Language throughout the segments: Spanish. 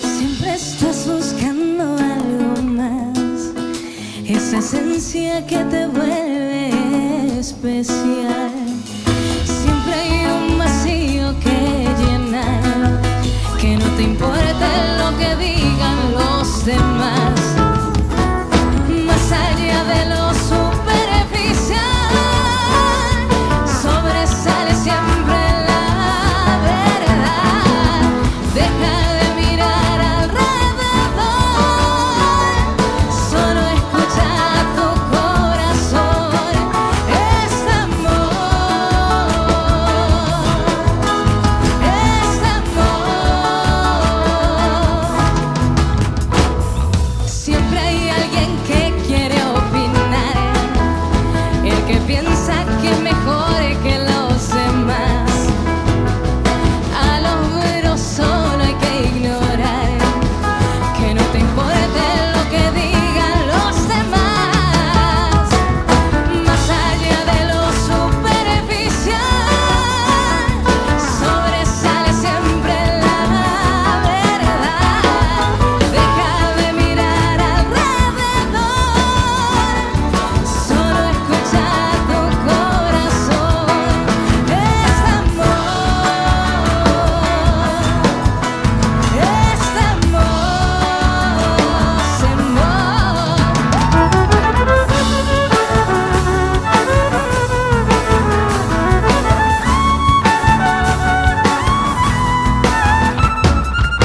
Siempre estás buscando algo más, esa esencia que te vuelve especial. Siempre hay un vacío que llenar, que no te importa lo que digan los demás. Más allá de lo superficial, sobresale siempre la verdad. Deja de mirar alrededor, solo escucha tu corazón. Es amor, es amor. Siempre hay alguien que quiere opinar, el que piensa que es mejor que los demás. A lo bueno solo hay que ignorar, que no te importe lo que digan los demás. Más allá de lo superficial, sobresale siempre la verdad. Deja de mirar alrededor, solo escucha tu corazón. Es amor, es amor.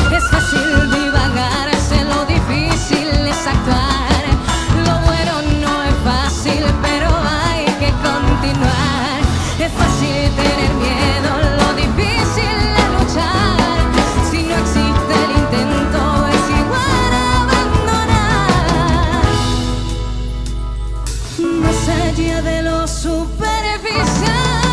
Es fácil divagar, hacer lo difícil es actuar. Lo bueno no es fácil, pero hay que continuar. Es fácil tener miedo, lo difícil es luchar. Si no existe el intento, es igual a abandonar. Más allá de lo superficial,